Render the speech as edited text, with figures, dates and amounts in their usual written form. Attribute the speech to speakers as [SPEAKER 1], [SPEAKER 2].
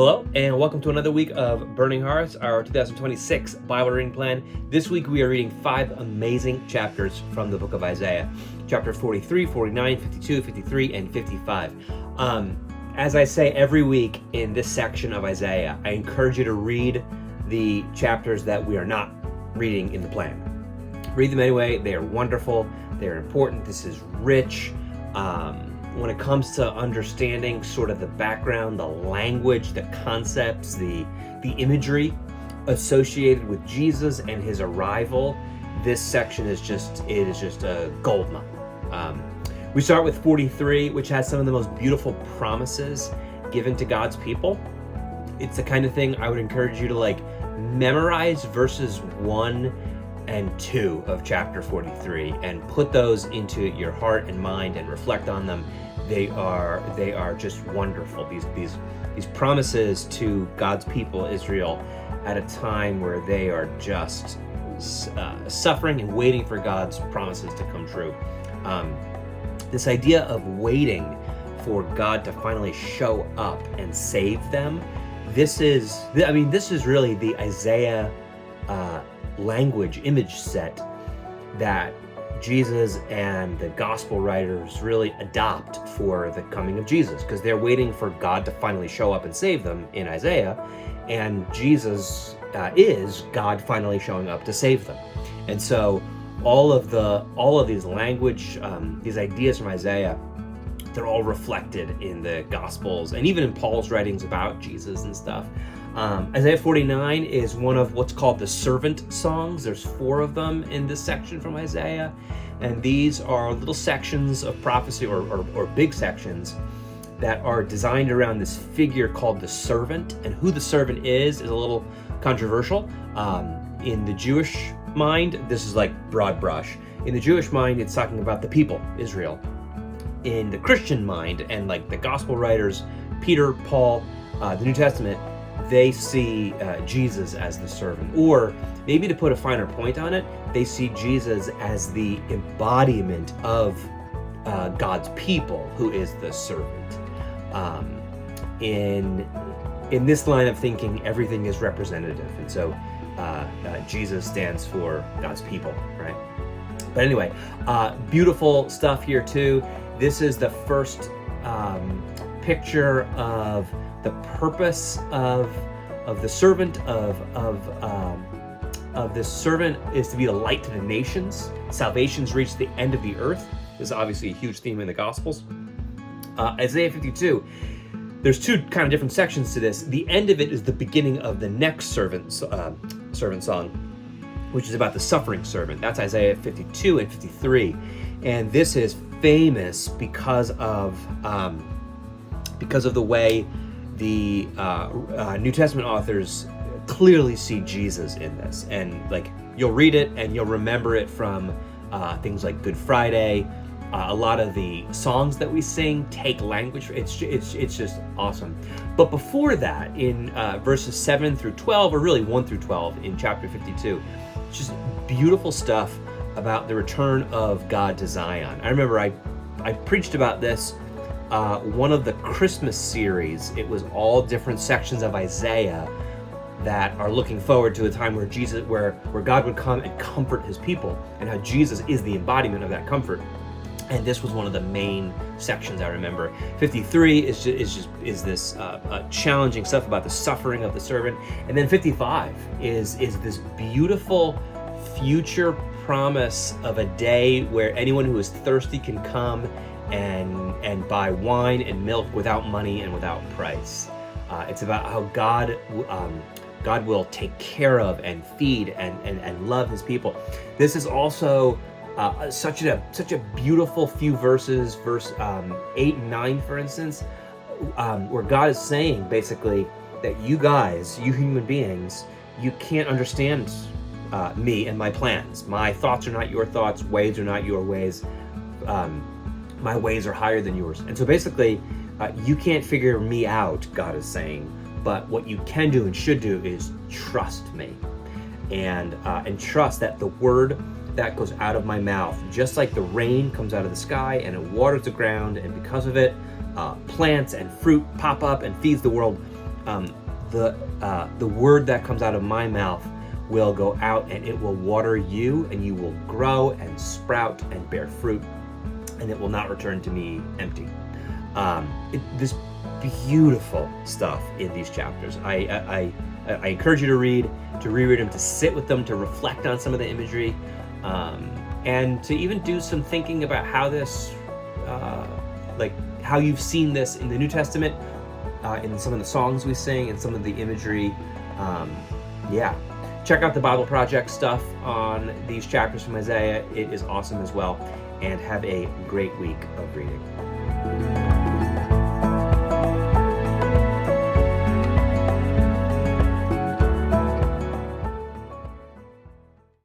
[SPEAKER 1] Hello, and welcome to another week of Burning Hearts, our 2026 Bible reading plan. This week we are reading 5 amazing chapters from the book of Isaiah. Chapter 43, 49, 52, 53, and 55. As I say every week in this section of Isaiah, I encourage you to read the chapters that we are not reading in the plan. Read them anyway. They are wonderful. They are important. This is rich. When it comes to understanding sort of the background, the language, the concepts, the imagery associated with Jesus and his arrival, this section is just a gold mine. We start with 43, which has some of the most beautiful promises given to God's people. It's the kind of thing I would encourage you to memorize verses 1 and 2 of chapter 43 and put those into your heart and mind and reflect on them. They are just wonderful. These promises to God's people, Israel, at a time where they are just suffering and waiting for God's promises to come true. This idea of waiting for God to finally show up and save them, this is really the Isaiah language image set that Jesus and the gospel writers really adopt for the coming of Jesus, because they're waiting for God to finally show up and save them in Isaiah, and Jesus is God finally showing up to save them. And so all of these language, these ideas from Isaiah, they're all reflected in the Gospels and even in Paul's writings about Jesus and stuff. Isaiah 49 is one of what's called the servant songs. There's 4 of them in this section from Isaiah, and these are little sections of prophecy or big sections that are designed around this figure called the servant. And who the servant is a little controversial. In the Jewish mind, this is like broad brush. In the Jewish mind, it's talking about the people, Israel. In the Christian mind, and the gospel writers, Peter, Paul, the New Testament, they see Jesus as the servant. Or maybe to put a finer point on it, they see Jesus as the embodiment of God's people, who is the servant. In this line of thinking, everything is representative. And so Jesus stands for God's people, right? But anyway, beautiful stuff here too. This is the first picture of the purpose of the servant of this servant is to be the light to the nations. Salvation's reached the end of the earth. This is obviously a huge theme in the Gospels. Isaiah 52. There's 2 kind of different sections to this. The end of it is the beginning of the next servant song, which is about the suffering servant. That's Isaiah 52 and 53, and this is famous because of the way the New Testament authors clearly see Jesus in this. And you'll read it and you'll remember it from things like Good Friday. A lot of the songs that we sing take language. It's just awesome. But before that, in verses 7 through 12, or really 1 through 12 in chapter 52, it's just beautiful stuff about the return of God to Zion. I remember I preached about this one of the Christmas series. It was all different sections of Isaiah that are looking forward to a time where God would come and comfort his people, and how Jesus is the embodiment of that comfort. And this was one of the main sections I remember. 53 is this challenging stuff about the suffering of the servant, and then 55 is this beautiful future promise of a day where anyone who is thirsty can come and buy wine and milk without money and without price. It's about how God will take care of and feed and love his people. This is also such a beautiful few verses, verse 8 and 9, for instance, where God is saying basically that you human beings, you can't understand me and my plans. My thoughts are not your thoughts, ways are not your ways. My ways are higher than yours. And so basically, you can't figure me out, God is saying, but what you can do and should do is trust me, and trust that the word that goes out of my mouth, just like the rain comes out of the sky and it waters the ground, and because of it, plants and fruit pop up and feeds the world. The word that comes out of my mouth will go out, and it will water you, and you will grow and sprout and bear fruit, and it will not return to me empty. This beautiful stuff in these chapters. I encourage you to reread them, to sit with them, to reflect on some of the imagery, and to even do some thinking about how this, like how you've seen this in the New Testament, in some of the songs we sing and some of the imagery. Check out the Bible Project stuff on these chapters from Isaiah. It is awesome as well. And have a great week of reading.